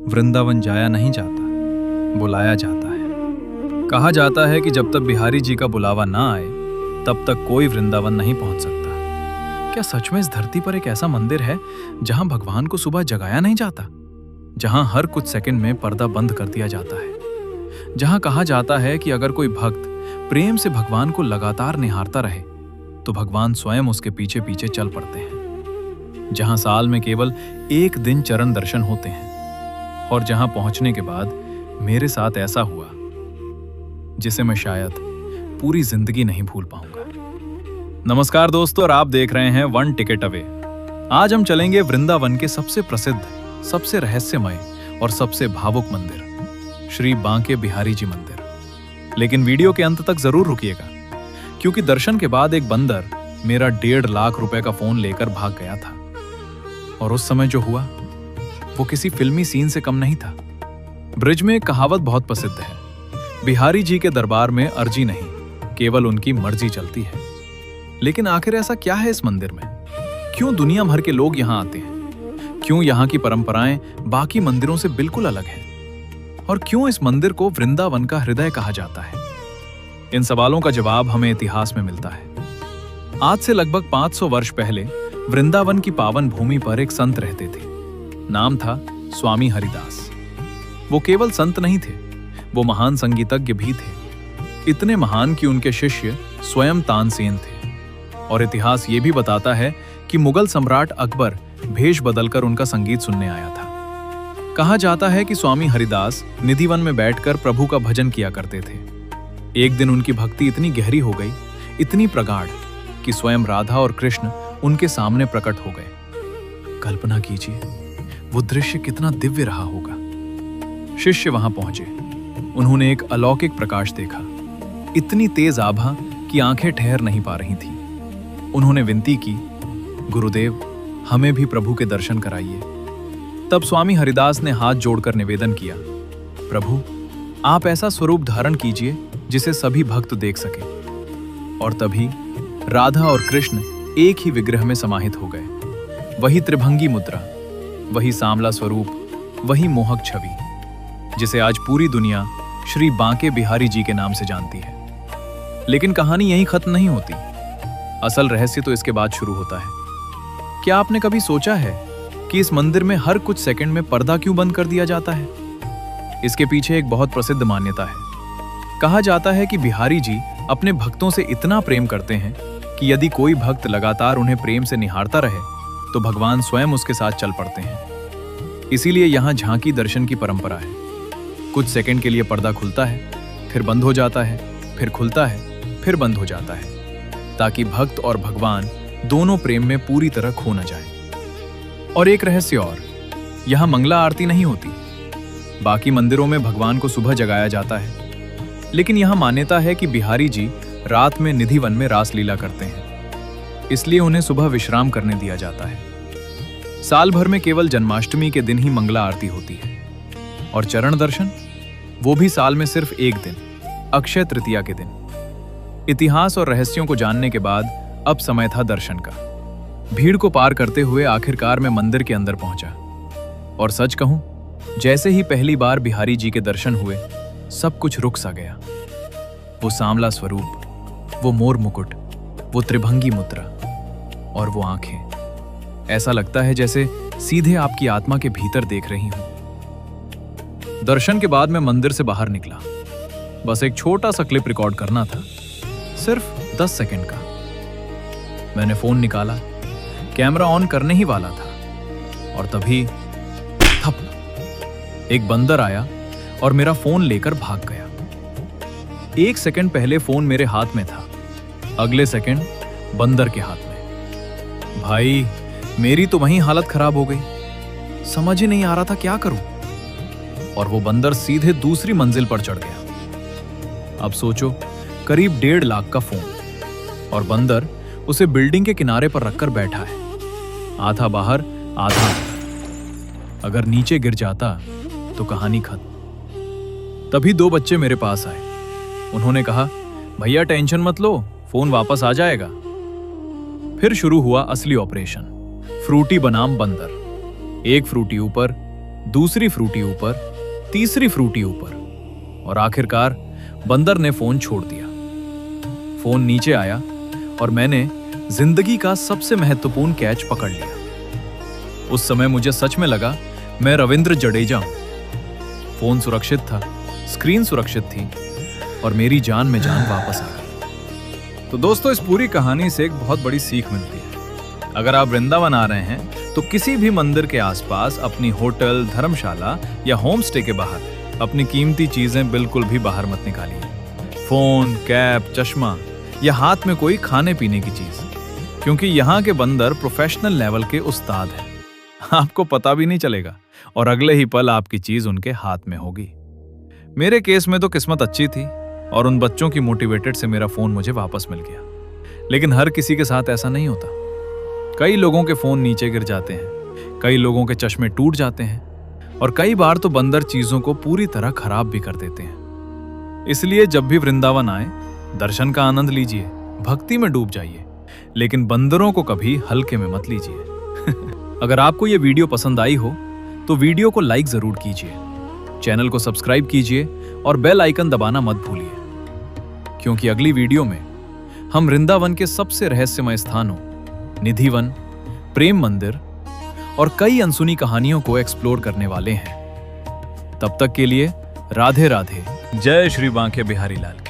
वृंदावन जाया नहीं जाता, बुलाया जाता है। कहा जाता है कि जब तक बिहारी जी का बुलावा ना आए तब तक कोई वृंदावन नहीं पहुंच सकता। क्या सच में इस धरती पर एक ऐसा मंदिर है जहां भगवान को सुबह जगाया नहीं जाता, जहां हर कुछ सेकंड में पर्दा बंद कर दिया जाता है, जहां कहा जाता है कि अगर कोई भक्त प्रेम से भगवान को लगातार निहारता रहे तो भगवान स्वयं उसके पीछे पीछे चल पड़ते हैं, जहां साल में केवल एक दिन चरण दर्शन होते हैं और जहां पहुंचने के बाद मेरे साथ ऐसा हुआ जिसे मैं शायद पूरी जिंदगी नहीं भूल पाऊंगा। नमस्कार दोस्तों, और आप देख रहे हैं वन टिकट अवे। आज हम चलेंगे वृंदावन के सबसे प्रसिद्ध, सबसे रहस्यमय और सबसे भावुक मंदिर, श्री बांके बिहारी जी मंदिर। लेकिन वीडियो के अंत तक जरूर रुकिएगा, क्योंकि दर्शन के बाद एक बंदर मेरा 1.5 लाख रुपए का फोन लेकर भाग गया था। और उस समय जो हुआ वो किसी फिल्मी सीन से कम नहीं था। ब्रिज में एक कहावत बहुत प्रसिद्ध है, बिहारी जी के दरबार में अर्जी नहीं, केवल उनकी मर्जी चलती है। लेकिन आखिर ऐसा क्या है इस मंदिर में? क्यों दुनिया भर के लोग यहाँ आते हैं? क्यों यहाँ की परंपराएं बाकी मंदिरों से बिल्कुल अलग है? और क्यों इस मंदिर को वृंदावन का हृदय कहा जाता है? इन सवालों का जवाब हमें इतिहास में मिलता है। आज से लगभग 500 वर्ष पहले वृंदावन की पावन भूमि पर एक संत रहते थे। नाम था स्वामी हरिदास। वो केवल संत नहीं थे, वो महान संगीतज्ञ भी थे। इतने महान कि उनके शिष्य स्वयं तानसेन थे। और इतिहास ये भी बताता है कि मुगल सम्राट अकबर भेष बदलकर उनका संगीत सुनने आया था। कहा जाता है कि स्वामी हरिदास निधिवन में बैठकर प्रभु का भजन किया करते थे। एक दिन उनकी भक्ति इतनी गहरी हो गई, इतनी प्रगाढ़, कि स्वयं राधा और कृष्ण उनके सामने प्रकट हो गए। कल्पना कीजिए वो दृश्य कितना दिव्य रहा होगा। शिष्य वहां पहुंचे। उन्होंने एक अलौकिक प्रकाश देखा, इतनी तेज आभा कि आंखें ठहर नहीं पा रही थी। उन्होंने विनती की, गुरुदेव हमें भी प्रभु के दर्शन कराइए। तब स्वामी हरिदास ने हाथ जोड़कर निवेदन किया, प्रभु आप ऐसा स्वरूप धारण कीजिए जिसे सभी भक्त देख सके। और तभी राधा और कृष्ण एक ही विग्रह में समाहित हो गए। वही त्रिभंगी मुद्रा, वही सांवला स्वरूप, वही मोहक छवि, जिसे आज पूरी दुनिया श्री बांके बिहारी जी के नाम से जानती है। लेकिन कहानी यहीं खत्म नहीं होती। असल रहस्य तो इसके बाद शुरू होता है। क्या आपने कभी सोचा है कि इस मंदिर में हर कुछ सेकंड में पर्दा क्यों बंद कर दिया जाता है? इसके पीछे एक बहुत प्रसिद्ध मान्यता है। कहा जाता है कि बिहारी जी अपने भक्तों से इतना प्रेम करते हैं कि यदि कोई भक्त लगातार उन्हें प्रेम से निहारता रहे तो भगवान स्वयं उसके साथ चल पड़ते हैं। इसीलिए यहाँ झांकी दर्शन की परंपरा है। कुछ सेकंड के लिए पर्दा खुलता है, फिर बंद हो जाता है, फिर खुलता है, फिर बंद हो जाता है, ताकि भक्त और भगवान दोनों प्रेम में पूरी तरह खो न जाए। और एक रहस्य और, यहाँ मंगला आरती नहीं होती। बाकी मंदिरों में भगवान को सुबह जगाया जाता है, लेकिन यहाँ मान्यता है कि बिहारी जी रात में निधिवन में रास लीला करते हैं, इसलिए उन्हें सुबह विश्राम करने दिया जाता है। साल भर में केवल जन्माष्टमी के दिन ही मंगला आरती होती है। और चरण दर्शन, वो भी साल में सिर्फ एक दिन, अक्षय तृतीया के दिन। इतिहास और रहस्यों को जानने के बाद अब समय था दर्शन का। भीड़ को पार करते हुए आखिरकार मैं मंदिर के अंदर पहुंचा। और सच कहूं, जैसे ही पहली बार बिहारी जी के दर्शन हुए, सब कुछ रुक सा गया। वो सांवला स्वरूप, वो मोर मुकुट, वो त्रिभंगी मुद्रा और वो आंखें, ऐसा लगता है जैसे सीधे आपकी आत्मा के भीतर देख रही हूं। दर्शन के बाद मैं मंदिर से बाहर निकला। बस एक छोटा सा क्लिप रिकॉर्ड करना था, सिर्फ 10 सेकंड का। मैंने फोन निकाला, कैमरा ऑन करने ही वाला था, और तभी थप, एक बंदर आया और मेरा फोन लेकर भाग गया। 1 सेकंड पहले फोन मेरे हाथ में था, अगले सेकंड बंदर के हाथ में। भाई मेरी तो वहीं हालत खराब हो गई। समझ ही नहीं आ रहा था क्या करूं। और वो बंदर सीधे दूसरी मंजिल पर चढ़ गया। अब सोचो, करीब 1.5 लाख का फोन, और बंदर उसे बिल्डिंग के किनारे पर रखकर बैठा है, आधा बाहर आधा अंदर। अगर नीचे गिर जाता तो कहानी खत्म। तभी 2 बच्चे मेरे पास आए। उन्होंने कहा, भैया टेंशन मत लो, फोन वापस आ जाएगा। फिर शुरू हुआ असली ऑपरेशन। फ्रूटी बनाम बंदर। एक फ्रूटी ऊपर, दूसरी फ्रूटी ऊपर, तीसरी फ्रूटी ऊपर, और आखिरकार बंदर ने फोन छोड़ दिया। फोन नीचे आया और मैंने जिंदगी का सबसे महत्वपूर्ण कैच पकड़ लिया। उस समय मुझे सच में लगा मैं रविंद्र जडेजा हूं। फोन सुरक्षित था, स्क्रीन सुरक्षित थी और मेरी जान में जान वापस आ गई। तो दोस्तों, इस पूरी कहानी से एक बहुत बड़ी सीख मिलती है। अगर आप वृंदावन आ रहे हैं तो किसी भी मंदिर के आसपास अपनी होटल, धर्मशाला या होम स्टे के बाहर अपनी कीमती चीजें बिल्कुल भी बाहर मत निकालिए। फोन, कैप, चश्मा या हाथ में कोई खाने पीने की चीज, क्योंकि यहाँ के बंदर प्रोफेशनल लेवल के उस्ताद हैं। आपको पता भी नहीं चलेगा और अगले ही पल आपकी चीज उनके हाथ में होगी। मेरे केस में तो किस्मत अच्छी थी और उन बच्चों की मोटिवेटेड से मेरा फोन मुझे वापस मिल गया। लेकिन हर किसी के साथ ऐसा नहीं होता। कई लोगों के फोन नीचे गिर जाते हैं, कई लोगों के चश्मे टूट जाते हैं और कई बार तो बंदर चीजों को पूरी तरह खराब भी कर देते हैं। इसलिए जब भी वृंदावन आए, दर्शन का आनंद लीजिए, भक्ति में डूब जाइए, लेकिन बंदरों को कभी हल्के में मत लीजिए। अगर आपको यह वीडियो पसंद आई हो तो वीडियो को लाइक जरूर कीजिए, चैनल को सब्सक्राइब कीजिए और बेल आइकन दबाना मत भूलिए, क्योंकि अगली वीडियो में हम वृंदावन के सबसे रहस्यमय स्थानों, निधिवन, प्रेम मंदिर और कई अनसुनी कहानियों को एक्सप्लोर करने वाले हैं। तब तक के लिए राधे राधे। जय श्री बांके बिहारी लाल।